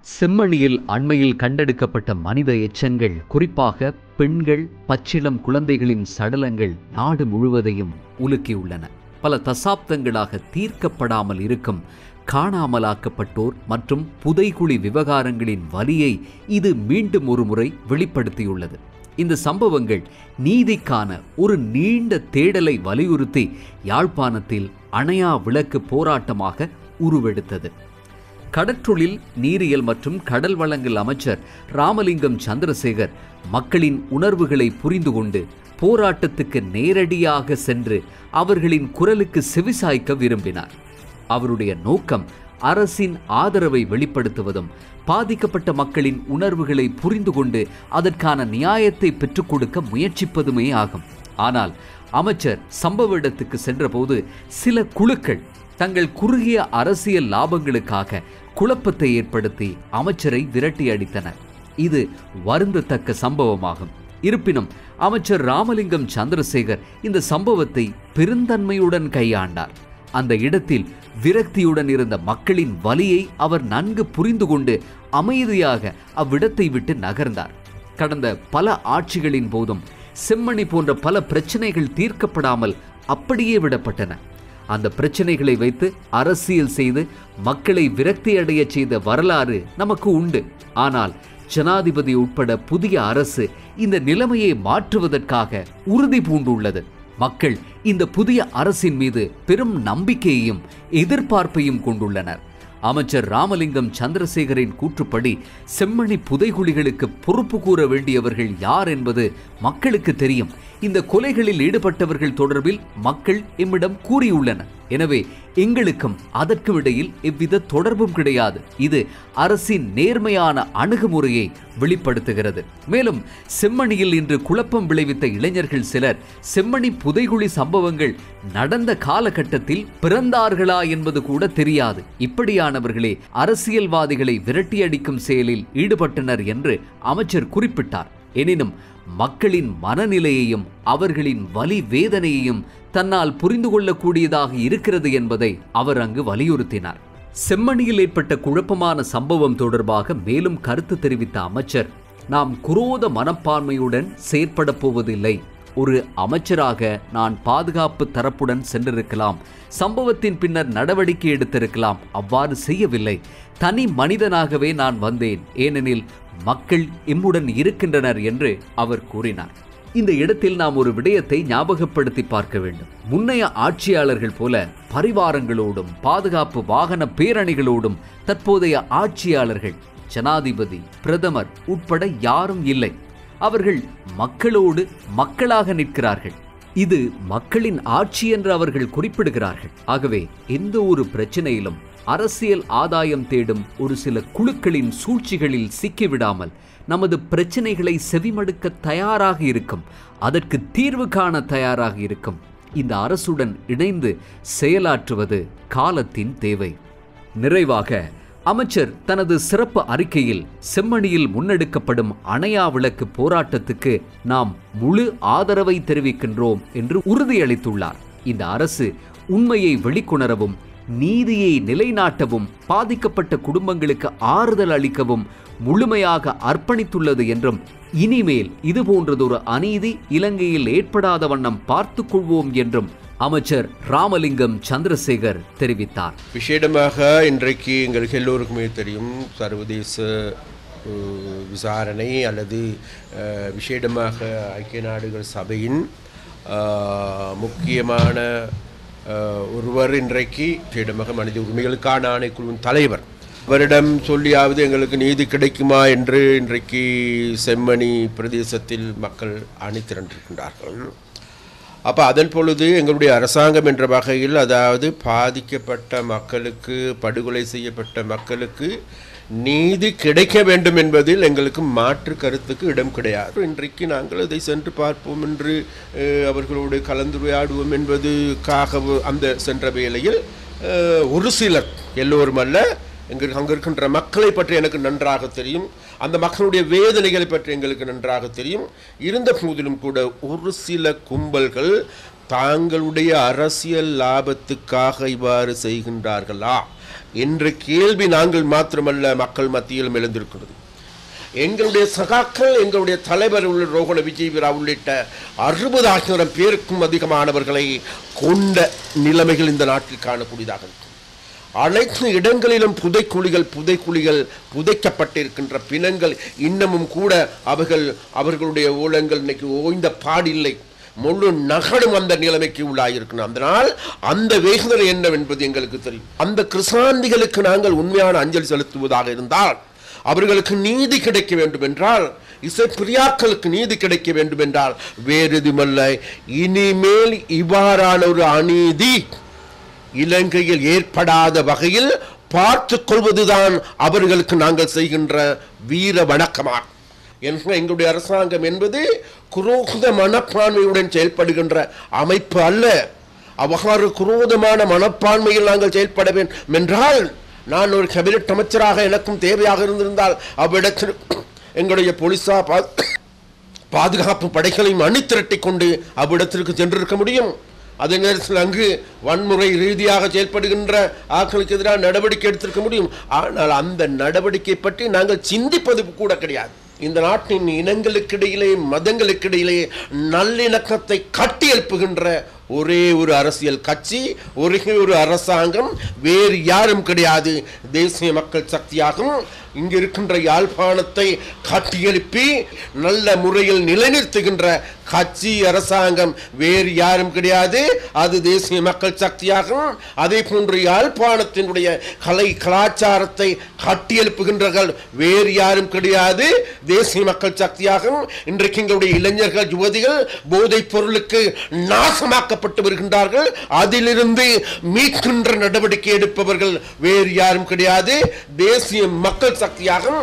செம்மணியில் அண்மையில் கண்டெடுக்கப்பட்ட மனித எச்சங்கள், குறிப்பாக பெண்கள், பச்சிளம் குழந்தைகளின் சடலங்கள் நாடு முழுவதையும் உலுக்கியுள்ளன. பல தசாப்தங்களாக தீர்க்கப்படாமல் இருக்கும் காணாமலாக்கப்பட்டோர் மற்றும் புதைகுழி விவகாரங்களின் வலியை இது மீண்டும் ஒரு முறை வெளிப்படுத்தியுள்ளது. இந்த சம்பவங்கள் நீதிக்கான ஒரு நீண்ட தேடலை வலியுறுத்தி யாழ்ப்பாணத்தில் அணையா விளக்கு போராட்டமாக உருவெடுத்தது. கடற்றொழில், நீரியல் மற்றும் கடல் வளங்கள் அமைச்சர் ராமலிங்கம் சந்திரசேகர் மக்களின் உணர்வுகளை புரிந்து கொண்டு போராட்டத்துக்கு நேரடியாக சென்று அவர்களின் குரலுக்கு செவிசாய்க்க விரும்பினார். அவருடைய நோக்கம் அரசின் ஆதரவை வெளிப்படுத்துவதும் பாதிக்கப்பட்ட மக்களின் உணர்வுகளை புரிந்து கொண்டு அதற்கான நியாயத்தை பெற்றுக் கொடுக்க முயற்சிப்பதுமே ஆகும். ஆனால் அமைச்சர் சம்பவ இடத்துக்கு சென்றபோது சில குழுக்கள் தங்கள் குறுகிய அரசியல் லாபங்களுக்காக குழப்பத்தை ஏற்படுத்தி அமைச்சரை விரட்டி அடித்தனர். இது வருந்தத்தக்க சம்பவமாகும். இருப்பினும் அமைச்சர் ராமலிங்கம் சந்திரசேகர் இந்த சம்பவத்தை பெருந்தன்மையுடன் கையாண்டார். அந்த இடத்தில் விரக்தியுடன் இருந்த மக்களின் வலியை அவர் நன்கு புரிந்து கொண்டு அமைதியாக அவ்விடத்தை விட்டு நகர்ந்தார். கடந்த பல ஆட்சிகளின் போதும் செம்மணி போன்ற பல பிரச்சனைகள் தீர்க்கப்படாமல் அப்படியே விடப்பட்டன. அந்த பிரச்சனைகளை வைத்து அரசியல் செய்து மக்களை விரக்தி அடைய செய்த வரலாறு நமக்கு உண்டு. ஆனால் ஜனாதிபதி உட்பட புதிய அரசு இந்த நிலைமையை மாற்றுவதற்காக உறுதி பூண்டுள்ளது. மக்கள் இந்த புதிய அரசின் மீது பெரும் நம்பிக்கையையும் எதிர்பார்ப்பையும் கொண்டுள்ளனர். அமைச்சர் ராமலிங்கம் சந்திரசேகரின் கூற்றுப்படி செம்மணி புதைகுழிகளுக்கு பொறுப்பு கூற வேண்டியவர்கள் யார் என்பது மக்களுக்கு தெரியும். இந்த கொலைகளில் ஈடுபட்டவர்கள் தொடர்பில் மக்கள் எம்மிடம் கூறியுள்ளனர். எனவே எங்களுக்கும் அதற்கும் இடையில் எவ்வித தொடர்பும் கிடையாது. இது அரசின் நேர்மையான அணுகுமுறையை வெளிப்படுத்துகிறது. மேலும் செம்மணியில் இன்று குழப்பம் விளைவித்த இளைஞர்கள் சிலர் செம்மணி புதைகுழி சம்பவங்கள் நடந்த காலகட்டத்தில் பிறந்தார்களா என்பது கூட தெரியாது. இப்படியானவர்களே அரசியல்வாதிகளை விரட்டியடிக்கும் செயலில் ஈடுபட்டனர் என்று அமைச்சர் குறிப்பிட்டார். எனினும் மக்களின் மனநிலையையும் அவர்களின் வலி வேதனையையும் தன்னால் புரிந்து கொள்ளக்கூடியதாக இருக்கிறது என்பதை அவர் அங்கு வலியுறுத்தினார். செம்மணியில் ஏற்பட்ட குழப்பமான சம்பவம் தொடர்பாக மேலும் கருத்து தெரிவித்த அமைச்சர், நாம் குரோத மனப்பான்மையுடன் செயற்பட போவதில்லை. ஒரு அமைச்சராக நான் பாதுகாப்பு தரப்புடன் சென்றிருக்கலாம், சம்பவத்தின் பின்னர் நடவடிக்கை எடுத்திருக்கலாம். அவ்வாறு செய்யவில்லை. தனி மனிதனாகவே நான் வந்தேன். ஏனெனில் மக்கள் எம்முடன் இருக்கின்றனர் என்று அவர் கூறினார். இந்த இடத்தில் நாம் ஒரு விடயத்தை ஞாபகப்படுத்தி பார்க்க வேண்டும். முன்னைய ஆட்சியாளர்கள் போல பரிவாரங்களோடும் பாதுகாப்பு வாகன பேரணிகளோடும் தற்போதைய ஆட்சியாளர்கள், ஜனாதிபதி, பிரதமர் உட்பட யாரும் இல்லை. அவர்கள் மக்களோடு மக்களாக நிற்கிறார்கள். இது மக்களின் ஆட்சி என்று அவர்கள் குறிப்பிடுகிறார்கள். ஆகவே எந்த ஒரு பிரச்சனையிலும் அரசியல் ஆதாயம் தேடும் ஒரு சில குழுக்களின் சூழ்ச்சிகளில் சிக்கிவிடாமல் நமது பிரச்சனைகளை செவிமடுக்க தயாராக இருக்கும், அதற்கு தீர்வு காண தயாராக இருக்கும் இந்த அரசுடன் இணைந்து செயலாற்றுவது காலத்தின் தேவை. நிறைவாக அமைச்சர் தனது சிறப்பு அறிக்கையில் செம்மணியில் முன்னெடுக்கப்படும் அணையா விளக்கு போராட்டத்துக்கு நாம் முழு ஆதரவை தெரிவிக்கின்றோம் என்று உறுதியளித்துள்ளார். இந்த அரசு உண்மையை வெளிக்கொணரவும் நீதியை நிலைநாட்டவும் பாதிக்கப்பட்ட குடும்பங்களுக்கு ஆறுதல் அளிக்கவும் முழுமையாக அர்ப்பணித்துள்ளது என்றும், இனிமேல் இதுபோன்றதொரு அநீதி இலங்கையில் ஏற்படாத வண்ணம் பார்த்துக் கொள்வோம் என்றும் அமைச்சர் ராமலிங்கம் சந்திரசேகர் தெரிவித்தார். விசேடமாக இன்றைக்கு எங்களுக்கு எல்லோருக்குமே தெரியும், சர்வதேச விசாரணை அல்லது விசேடமாக ஐக்கிய நாடுகள் சபையின் முக்கியமான ஒருவர் இன்றைக்கு விசேடமாக மனித உரிமைகளுக்கான ஆணைக்குழுவின் தலைவர், அவரிடம் சொல்லியாவது எங்களுக்கு நீதி கிடைக்குமா என்று இன்றைக்கு செம்மணி பிரதேசத்தில் மக்கள் அணி திரண்டிருக்கின்றார்கள். அப்போ அதன் பொழுது எங்களுடைய அரசாங்கம் என்ற வகையில், அதாவது பாதிக்கப்பட்ட மக்களுக்கு, படுகொலை செய்யப்பட்ட மக்களுக்கு நீதி கிடைக்க வேண்டும் என்பதில் எங்களுக்கு மாற்று கருத்துக்கு இடம் கிடையாது. இன்றைக்கு நாங்கள் அதை சென்று பார்ப்போம் என்று அவர்களோடு கலந்துரையாடுவோம் என்பதுக்காக அந்த சென்ற வேளையில் ஒரு சிலர், எல்லோரும் அல்ல, அங்கே இருக்கின்ற மக்களை பற்றி எனக்கு நன்றாக தெரியும், அந்த மக்களுடைய வேதனைகளை பற்றி எங்களுக்கு நன்றாக தெரியும். இருந்த போதிலும் கூட ஒரு சில கும்பல்கள் தாங்களுடைய அரசியல் லாபத்துக்காக இவ்வாறு செய்கின்றார்களா என்ற கேள்வி நாங்கள் மாத்திரமல்ல மக்கள் மத்தியிலும் எழுந்திருக்கிறது. எங்களுடைய சகாக்கள், எங்களுடைய தலைவர் உள்ள ரோகண விஜயவீரா உள்ளிட்ட 60,000 பேருக்கும் அதிகமானவர்களை கொண்ட நிலைமைகள் இந்த நாட்டில் காணக்கூடியதாக இருக்கும். அனைத்து இடங்களிலும் புதைக்குழிகள் புதைக்கப்பட்டிருக்கின்ற பிணங்கள் இன்னமும் கூட அவர்களுடைய ஓலங்கள் இன்னைக்கு ஓய்ந்த பாடில்லை. முழு நகரும் அந்த நிலைமைக்கு உள்ளாயிருக்கணும். அதனால் அந்த வேதனை என்னவென்பது எங்களுக்கு தெரியும். அந்த கிறிஸ்தாந்திகளுக்கு நாங்கள் உண்மையான அஞ்சலி செலுத்துவதாக இருந்தால், அவர்களுக்கு நீதி கிடைக்க வேண்டும் என்றால், இசைப்பிரியாக்களுக்கு நீதி கிடைக்க வேண்டும் என்றால் வேறு எதுமல்ல, இனிமேல் இவ்வாறான ஒரு அநீதி இலங்கையில் ஏற்படாத வகையில் பார்த்துக் கொள்வதுதான் அவர்களுக்கு நாங்கள் செய்கின்ற வீர வணக்கமாகும். எங்களுடைய அரசாங்கம் என்பது குரோத மனப்பான்மையுடன் செயல்படுகின்ற அமைப்பு அல்ல. அவ்வாறு குரோதமான மனப்பான்மையில் நாங்கள் செயல்பட வேண்டும் என்றால், நான் ஒரு கேபினட் அமைச்சராக எனக்கும் தேவையாக இருந்திருந்தால் அவ்விடத்தில் எங்களுடைய போலீஸார் பாதுகாப்பு படைகளையும் அணிதிரட்டி கொண்டு அவ்விடத்திற்கு சென்றிருக்க முடியும். அதே நேரத்தில் அங்கு வன்முறை ரீதியாக செயல்படுகின்ற ஆட்களுக்கு எதிராக நடவடிக்கை எடுத்திருக்க முடியும். ஆனால் அந்த நடவடிக்கை பற்றி நாங்கள் சிந்திப்பது கூட கிடையாது. இந்த நாட்டின் இனங்களுக்கிடையிலே, மதங்களுக்கிடையிலே நல்லிணக்கத்தை கட்டியெழுப்புகின்ற ஒரே ஒரு அரசியல் கட்சி, ஒரே ஒரு அரசாங்கம் வேறு யாரும் கிடையாது. தேசிய மக்கள் சக்தியாகும் இங்கு இருக்கின்ற யாழ்ப்பாணத்தை கட்டியெழுப்பி நல்ல முறையில் நிலைநிறுத்துகின்ற கட்சி, அரசாங்கம் வேறு யாரும் கிடையாது. அது தேசிய மக்கள் சக்தியாகும். அதே போன்று யாழ்ப்பாணத்தினுடைய கலை கலாச்சாரத்தை கட்டியெழுப்புகின்றவர்கள் வேறு யாரும் கிடையாது, தேசிய மக்கள் சக்தியாகும். இன்றைக்கு எங்களுடைய இளைஞர்கள், யுவதிகள் போதைப் பொருளுக்கு நாசமாக்கப்பட்டு வருகின்றார்கள். அதிலிருந்து மீட்கின்ற நடவடிக்கை எடுப்பவர்கள் வேறு யாரும் கிடையாது, தேசிய மக்கள் சக்தியாகும்.